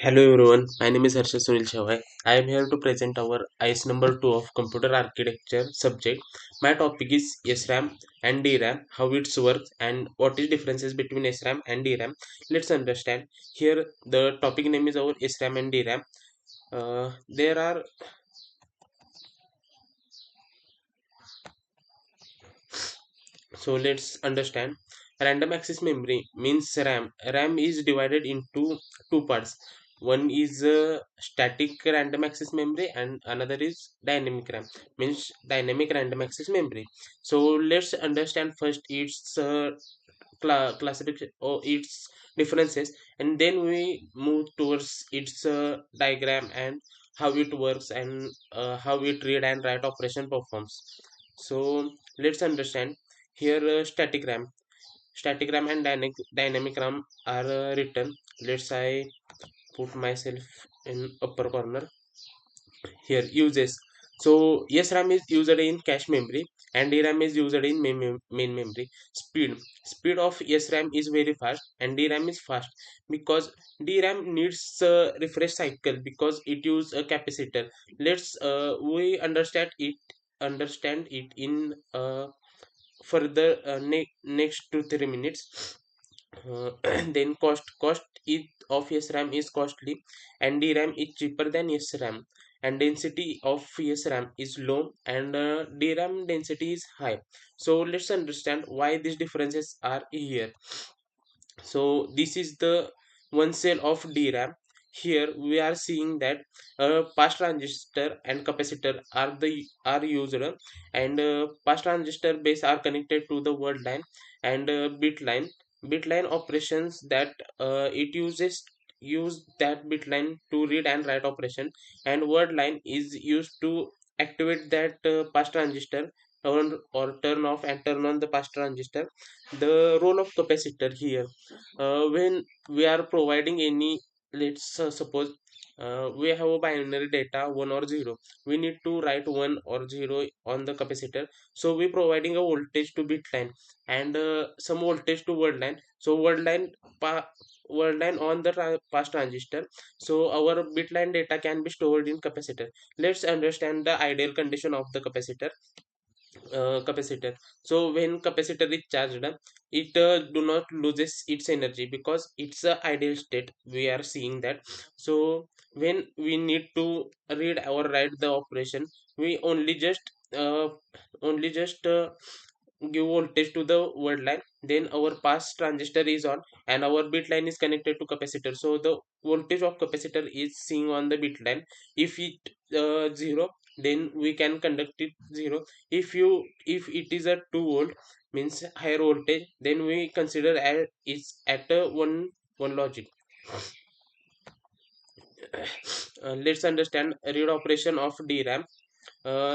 Hello everyone, my name is Harsha Sunil Shavai. I am here to present our ICE number 2 of computer architecture subject. My topic is SRAM and DRAM, how it works and what is differences between SRAM and DRAM. Let's understand. Here the topic name is our SRAM and DRAM. There are So let's understand. Random access memory means RAM. RAM is divided into two parts. One is static random access memory and another is dynamic RAM. Means dynamic random access memory. So let's understand first its classification or its differences, and then we move towards its diagram and how it works and how it read and write operation performs. So let's understand. Here static ram and dynamic ram are written. Let's I put myself in upper corner. Here uses. So yes, ram is used in cache memory and DRAM is used in main memory. Speed of yes, ram is very fast and DRAM is fast because DRAM needs a refresh cycle because it use a capacitor. Let's we understand it in further next 2 3 minutes. uh, then cost is of SRAM is costly and DRAM is cheaper than SRAM, and density of SRAM is low and DRAM density is high. So let's understand why these differences are here. So this is the one cell of DRAM. Here we are seeing that pass transistor and capacitor are used, and pass transistor base are connected to the word line and bit line operations that use that bit line to read and write operation, and word line is used to activate that pass transistor or turn off and turn on the pass transistor. The role of capacitor here, when we are providing any, let's suppose we have a binary data 1 or 0, we need to write 1 or 0 on the capacitor. So we providing a voltage to bit line and some voltage to word line. So word line on the pass transistor, so our bit line data can be stored in capacitor. Let's understand the ideal condition of the capacitor. So when capacitor is charged, it do not loses its energy because it's a ideal state we are seeing that. So when we need to read or write the operation, we only just give voltage to the word line, then our pass transistor is on and our bit line is connected to capacitor. So the voltage of capacitor is seeing on the bit line. If it 0, then we can conduct it 0. If it is a 2 volt means higher voltage, then we consider is at a one logic. Let's understand read operation of DRAM.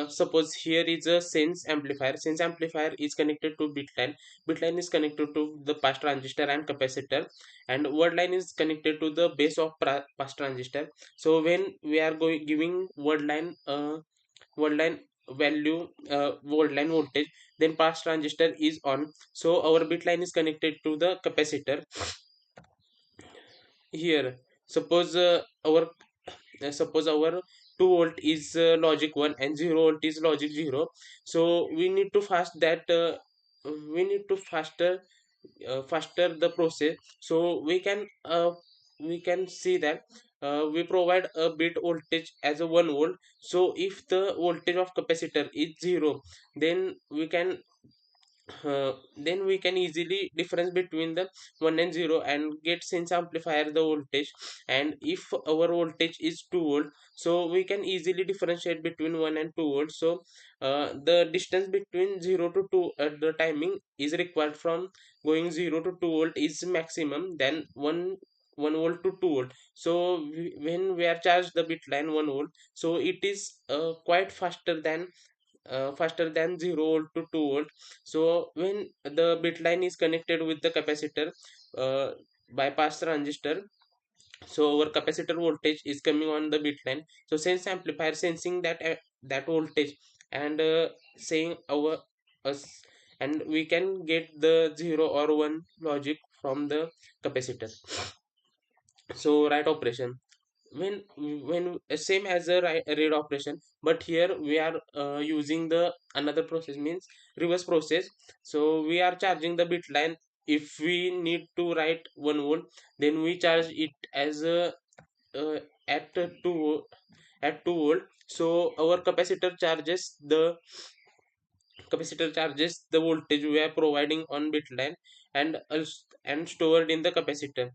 Suppose here is a sense amplifier. Sense amplifier is connected to bit line. Bit line is connected to the pass transistor and capacitor, and word line is connected to the base of pass transistor. So when we are going giving word line value, word line voltage, then pass transistor is on. So our bit line is connected to the capacitor. Here suppose our 2 volt is logic 1 and 0 volt is logic 0. So we need to faster the process. So we can see that we provide a bit voltage as a 1 volt. So if the voltage of capacitor is 0, then we can easily difference between the 1 and 0 and get sense amplifier the voltage. And if our voltage is 2 volt, so we can easily differentiate between 1 and 2 volt. So the distance between 0 to 2 at the timing is required from going 0 to 2 volt is maximum than 1 volt to 2 volt. So when we are charged the bit line 1 volt, so it is quite faster than 0 volt to 2 volt. So when the bit line is connected with the capacitor uh, bypass transistor, so our capacitor voltage is coming on the bit line. So sense amplifier sensing that voltage and saying our us, and we can get the 0 or 1 logic from the capacitor. So right operation. when same as a read operation, but here we are using the another process, means reverse process. So we are charging the bit line. If we need to write 1 volt, then we charge it as a uh, at 2 volt. So our capacitor charges the voltage we are providing on bit line, and stored in the capacitor.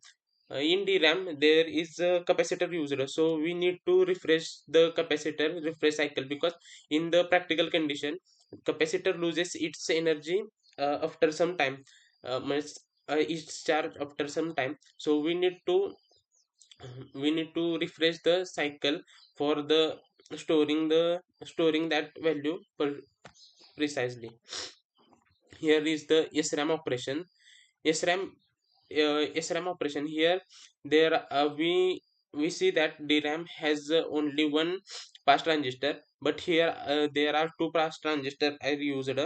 In DRAM, there is a capacitor used, so we need to refresh the capacitor refresh cycle, because in the practical condition, capacitor loses its energy after some time, means, its charge after some time. So we need to refresh the cycle for the storing that value precisely. Here is the SRAM operation. SRAM SRAM operation here. There we see that DRAM has only one pass transistor, but here there are two pass transistor are used.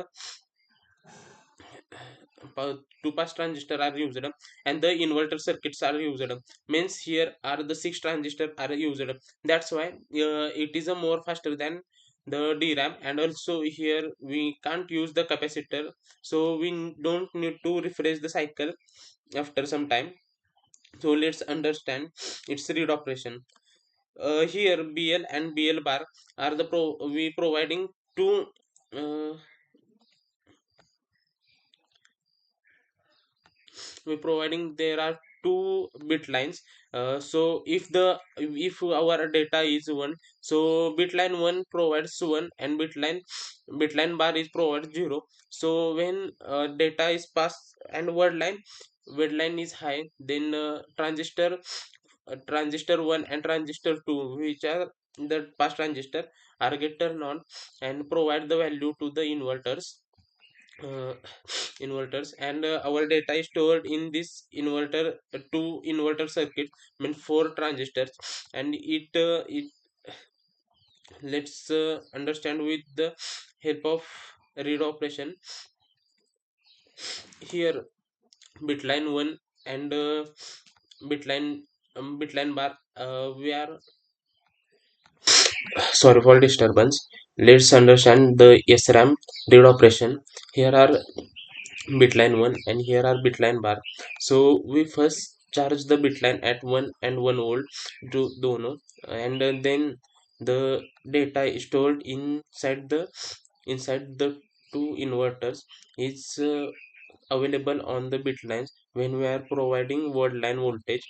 Two pass transistor are used, and the inverter circuits are used. Means here are the six transistor are used. That's why it is a more faster than the DRAM, and also here we can't use the capacitor, so we don't need to refresh the cycle after some time. So let's understand its read operation. Here BL and BL bar are the we providing two uh, we providing there are two bit lines. So if our data is 1, so bit line 1 provides 1, and bit line bar is provided 0. So when data is passed and word line is high, then transistor 1 and transistor 2, which are the pass transistor, are get turned on and provide the value to the uh, inverters, and our data is stored in this two inverter circuit, mean four transistors. And it let's understand with the help of read operation. Here bitline 1 and bitline bitline bar, we are sorry for disturbance. Let's understand the SRAM read operation. Here are bitline 1 and here are bitline bar. So we first charge the bitline at 1 and 1 volt to dono, and then the data is stored inside the two inverters is available on the bit lines when we are providing word line voltage.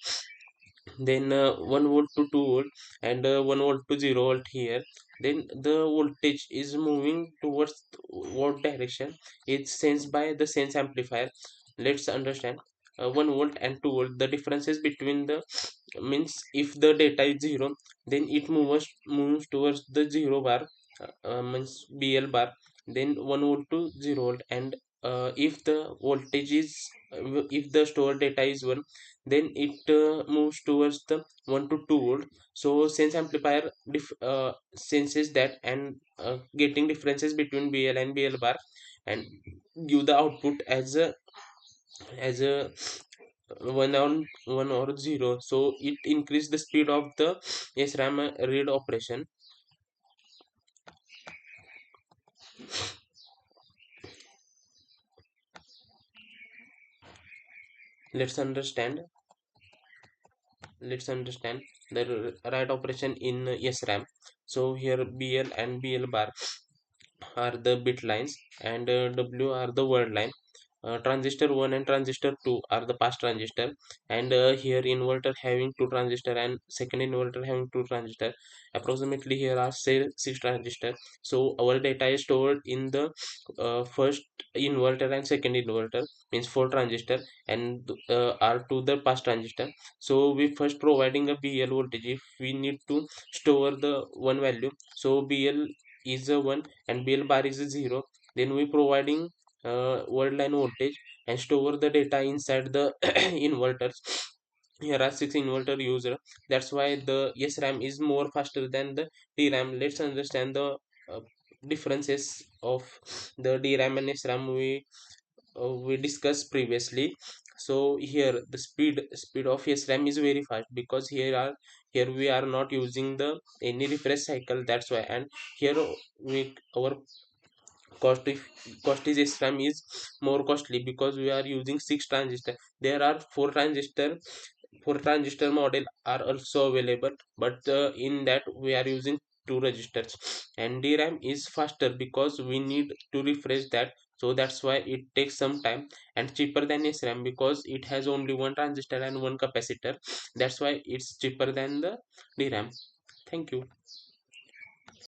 Then 1 volt to 2 volt, and 1 volt to 0 volt here. Then the voltage is moving towards what direction? It's sensed by the sense amplifier. Let's understand. 1 volt and 2 volt, the differences between the, means if the data is 0, then it moves towards the 0 bar, means BL bar. Then 1 volt to 0 volt, and if the voltage is if the stored data is 1, then it moves towards the 1 to 2 volt. So sense amplifier senses that, and getting differences between BL and BL bar, and give the output as a 1 or 0. So it increase the speed of the SRAM read operation. let's understand let's understand the write operation in SRAM. So here BL and BL bar are the bit lines, and W are the word line. Transistor 1 and transistor 2 are the pass transistor, and here inverter having two transistor and second inverter having two transistor. Approximately here are say six transistor. So our data is stored in the first inverter and second inverter, means four transistor, and are to the pass transistor. So we first providing a BL voltage. If we need to store the one value, so BL is a 1 and BL bar is a 0, then we providing word line voltage and store the data inside the inverters. Here are six inverter user. That's why the SRAM is more faster than the DRAM. Let's understand the uh, differences of the DRAM and SRAM we discussed previously. So here the speed of SRAM is very fast, because here are Here we are not using the any refresh cycle, that's why. And here we our cost if cost is SRAM is more costly because we are using 6 transistor. There are four transistor model are also available, but in that we are using two registers. And DRAM is faster because we need to refresh that, so that's why it takes some time, and cheaper than SRAM because it has only one transistor and one capacitor. That's why it's cheaper than the DRAM. Thank you.